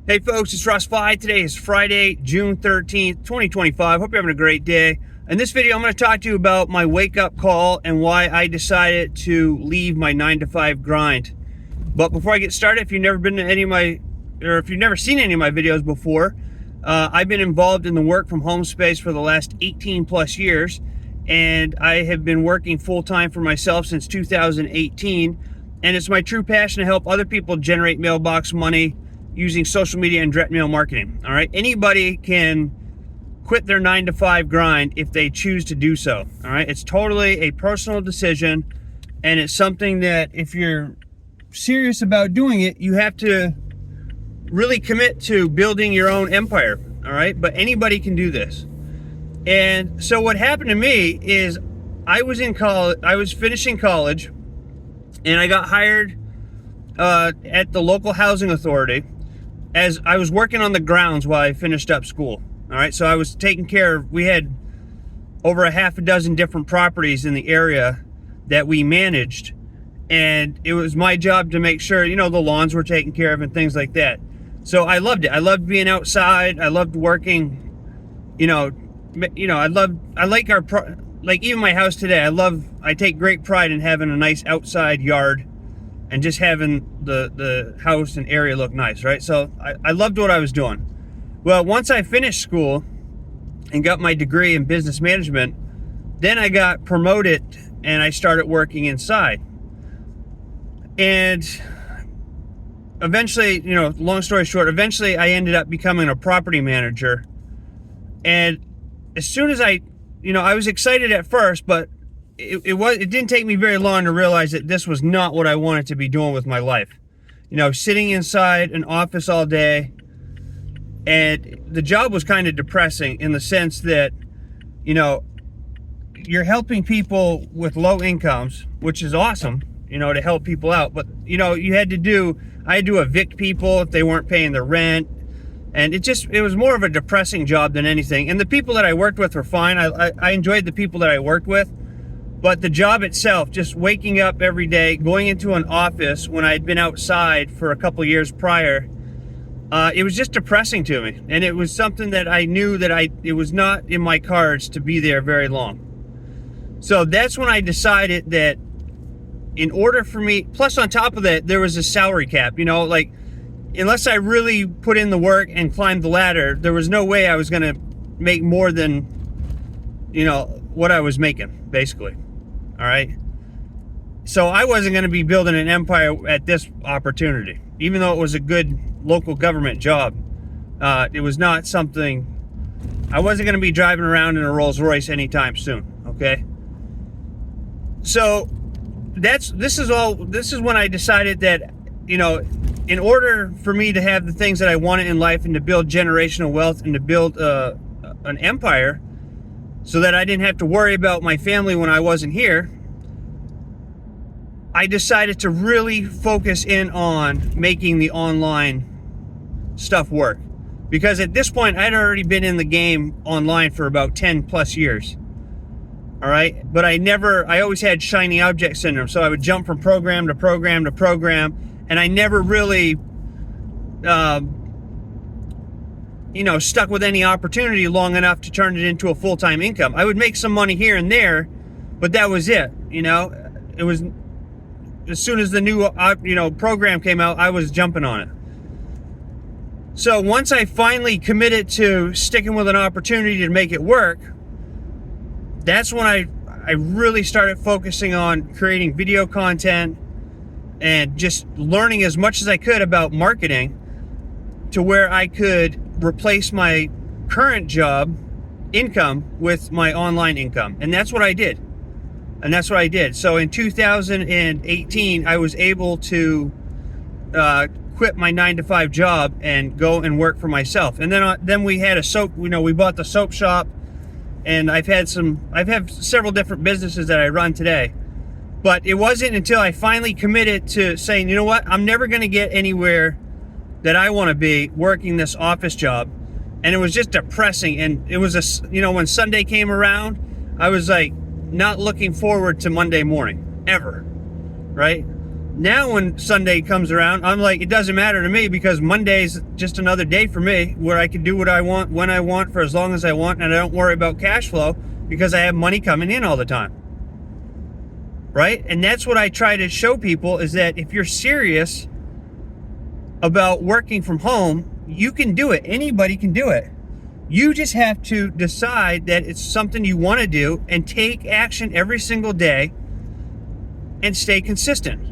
Hey folks, it's Russ. Today is Friday, June 13th, 2025. Hope you're having a great day. In this video, I'm going to talk to you about my wake-up call and why I decided to leave my 9-to-5 grind. But before I get started, if you've never been to any of my, or if you've never seen any of my videos before, I've been involved in the work from home space for the last 18 plus years, and I have been working full-time for myself since 2018, and it's my true passion to help other people generate mailbox money using social media and direct mail marketing. All right, anybody can quit their 9-to-5 grind if they choose to do so. All right, it's totally a personal decision, and it's something that if you're serious about doing it, you have to really commit to building your own empire. All right, but anybody can do this. And so what happened to me is I was in college, I was finishing college, and I got hired at the local housing authority as I was working on the grounds while I finished up school. All right, so I was taking care of, we had over a half a dozen different properties in the area that we managed, and it was my job to make sure, you know, the lawns were taken care of and things like that. So I loved it. I loved being outside. I loved working, like even my house today, I take great pride in having a nice outside yard and just having the house and area look nice, right? So I loved what I was doing. Well, once I finished school and got my degree in business management, then I got promoted and I started working inside. And eventually, long story short, eventually I ended up becoming a property manager. And as soon as I was excited at first, but it didn't take me very long to realize that this was not what I wanted to be doing with my life. Sitting inside an office all day, and the job was kind of depressing in the sense that, you're helping people with low incomes, which is awesome, to help people out. But, I had to evict people if they weren't paying their rent. And it was more of a depressing job than anything. And the people that I worked with were fine. I enjoyed the people that I worked with. But the job itself, just waking up every day, going into an office when I'd been outside for a couple years prior, it was just depressing to me. And it was something that I knew that it was not in my cards to be there very long. So that's when I decided that in order for me, plus on top of that, there was a salary cap, unless I really put in the work and climbed the ladder, there was no way I was going to make more than, what I was making, basically. All right. So I wasn't going to be building an empire at this opportunity, even though it was a good local government job. It was not something, I wasn't going to be driving around in a Rolls Royce anytime soon. Okay. So this is when I decided that, in order for me to have the things that I wanted in life and to build generational wealth and to build an empire so that I didn't have to worry about my family when I wasn't here, I decided to really focus in on making the online stuff work. Because at this point, I'd already been in the game online for about 10 plus years. All right. But I always had shiny object syndrome. So I would jump from program to program to program. And I never really, stuck with any opportunity long enough to turn it into a full-time income. I would make some money here and there, but that was it. It was, as soon as the new, program came out, I was jumping on it. So once I finally committed to sticking with an opportunity to make it work, that's when I really started focusing on creating video content and just learning as much as I could about marketing to where I could replace my current job income with my online income. And that's what I did. So in 2018, I was able to quit my 9-to-5 job and go and work for myself. And then we had a soap, we bought the soap shop, and I've had several different businesses that I run today. But it wasn't until I finally committed to saying, you know what, I'm never going to get anywhere that I want to be working this office job. And it was just depressing. And it was when Sunday came around, I was like not looking forward to Monday morning ever. Right. Now when Sunday comes around, I'm like, it doesn't matter to me, because Monday's just another day for me where I can do what I want, when I want, for as long as I want, and I don't worry about cash flow because I have money coming in all the time. Right? And that's what I try to show people, is that if you're serious about working from home, you can do it. Anybody can do it. You just have to decide that it's something you want to do and take action every single day and stay consistent.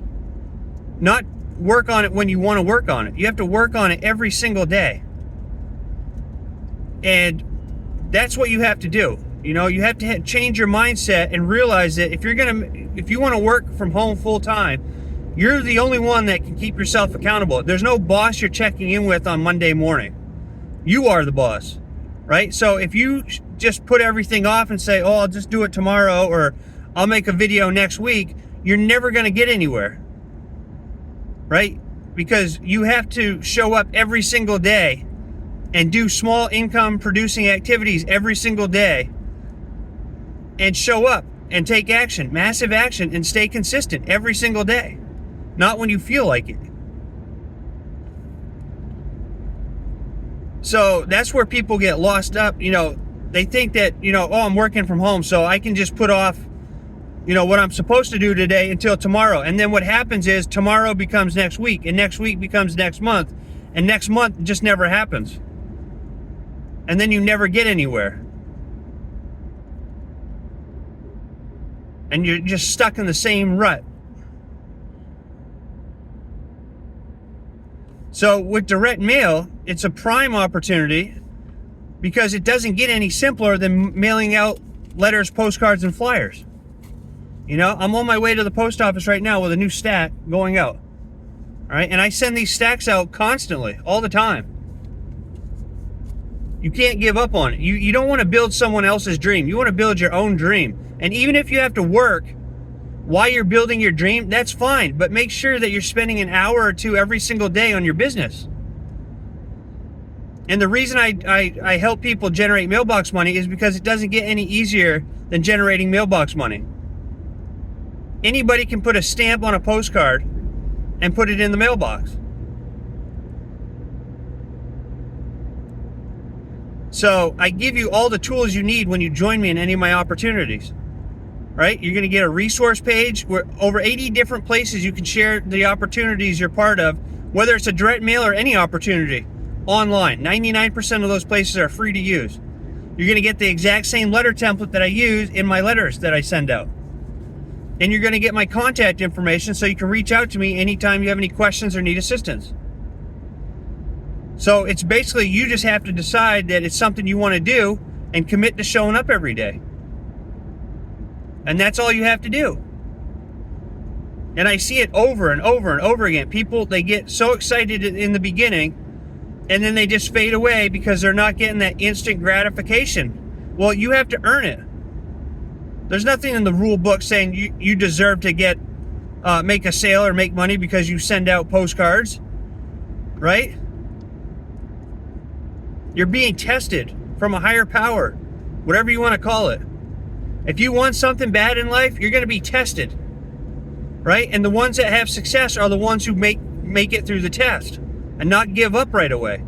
Not work on it when you want to work on it. You have to work on it every single day. And that's what you have to do. You know, you have to change your mindset and realize that if you want to work from home full time, you're the only one that can keep yourself accountable. There's no boss you're checking in with on Monday morning. You are the boss, right? So if you just put everything off and say, oh, I'll just do it tomorrow, or I'll make a video next week, you're never going to get anywhere, right? Because you have to show up every single day and do small income producing activities every single day, and show up and take action, massive action, and stay consistent every single day. Not when you feel like it. So that's where people get lost up. You know, they think that, oh, I'm working from home, so I can just put off, what I'm supposed to do today until tomorrow. And then what happens is tomorrow becomes next week, and next week becomes next month, and next month just never happens. And then you never get anywhere. And you're just stuck in the same rut. So with direct mail, it's a prime opportunity because it doesn't get any simpler than mailing out letters, postcards, and flyers. I'm on my way to the post office right now with a new stack going out. All right, and I send these stacks out constantly, all the time. You can't give up on it. You don't want to build someone else's dream. You want to build your own dream. And even if you have to work while you're building your dream, that's fine. But make sure that you're spending an hour or two every single day on your business. And the reason I help people generate mailbox money is because it doesn't get any easier than generating mailbox money. Anybody can put a stamp on a postcard and put it in the mailbox. So I give you all the tools you need when you join me in any of my opportunities. Right? You're going to get a resource page where over 80 different places you can share the opportunities you're part of, whether it's a direct mail or any opportunity online. 99% of those places are free to use. You're going to get the exact same letter template that I use in my letters that I send out. And you're going to get my contact information so you can reach out to me anytime you have any questions or need assistance. So it's basically, you just have to decide that it's something you want to do and commit to showing up every day. And that's all you have to do. And I see it over and over and over again. People, they get so excited in the beginning, and then they just fade away because they're not getting that instant gratification. Well, you have to earn it. There's nothing in the rule book saying you deserve to make a sale or make money because you send out postcards, right? You're being tested from a higher power, whatever you want to call it. If you want something bad in life, you're going to be tested, right? And the ones that have success are the ones who make it through the test and not give up right away.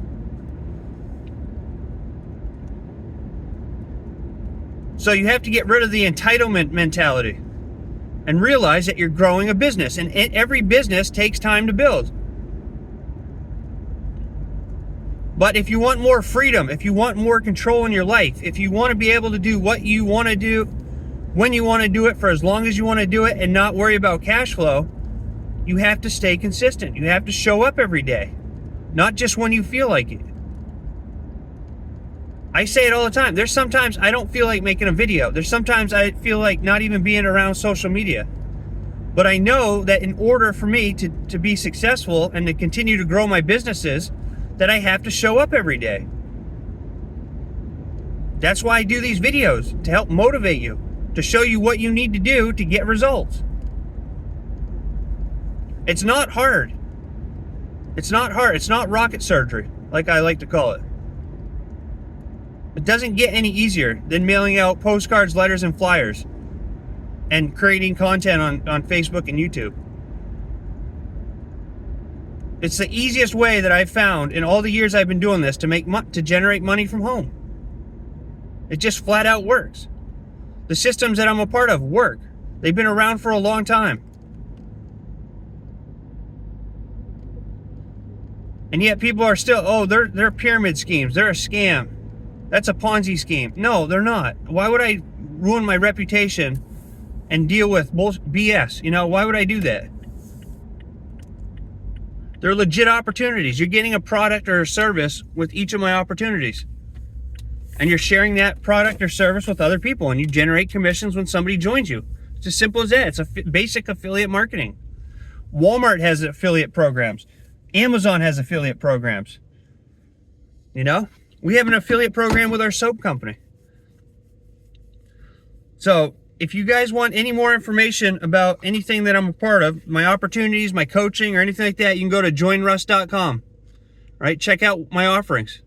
So you have to get rid of the entitlement mentality and realize that you're growing a business, and every business takes time to build. But if you want more freedom, if you want more control in your life, if you want to be able to do what you want to do, when you want to do it, for as long as you want to do it, and not worry about cash flow, you have to stay consistent. You have to show up every day, not just when you feel like it. I say it all the time. There's sometimes I don't feel like making a video. There's sometimes I feel like not even being around social media. But I know that in order for me to be successful and to continue to grow my businesses, that I have to show up every day. That's why I do these videos, to help motivate you, to show you what you need to do to get results. It's not hard. It's not hard. It's not rocket surgery, like I like to call it. It doesn't get any easier than mailing out postcards, letters, and flyers and creating content on Facebook and YouTube. It's the easiest way that I've found in all the years I've been doing this to generate money from home. It just flat out works. The systems that I'm a part of work. They've been around for a long time. And yet people are still, oh, they're pyramid schemes. They're a scam. That's a Ponzi scheme. No, they're not. Why would I ruin my reputation and deal with BS? You know, why would I do that? They're legit opportunities. You're getting a product or a service with each of my opportunities. And you're sharing that product or service with other people, and you generate commissions when somebody joins you. It's as simple as that. It's a basic affiliate marketing. Walmart has affiliate programs. Amazon has affiliate programs. You know, we have an affiliate program with our soap company. So if you guys want any more information about anything that I'm a part of, my opportunities, my coaching, or anything like that, you can go to joinruss.com. Right? Check out my offerings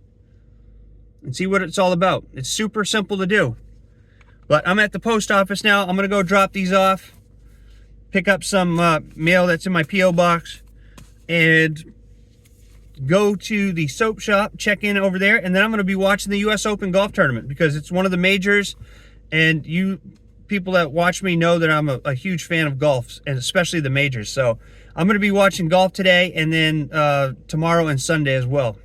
and see what it's all about. It's super simple to do. But I'm at the post office now. I'm going to go drop these off, pick up some mail that's in my P.O. box, and go to the soap shop, check in over there, and then I'm going to be watching the U.S. Open golf tournament because it's one of the majors, and you people that watch me know that I'm a huge fan of golf, and especially the majors. So I'm going to be watching golf today and then tomorrow and Sunday as well.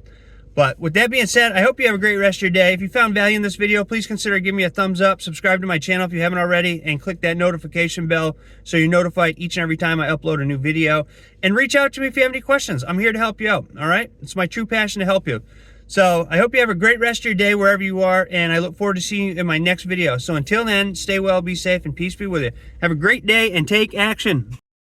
But with that being said, I hope you have a great rest of your day. If you found value in this video, please consider giving me a thumbs up, subscribe to my channel if you haven't already, and click that notification bell so you're notified each and every time I upload a new video. And reach out to me if you have any questions. I'm here to help you out, all right? It's my true passion to help you. So I hope you have a great rest of your day wherever you are, and I look forward to seeing you in my next video. So until then, stay well, be safe, and peace be with you. Have a great day and take action.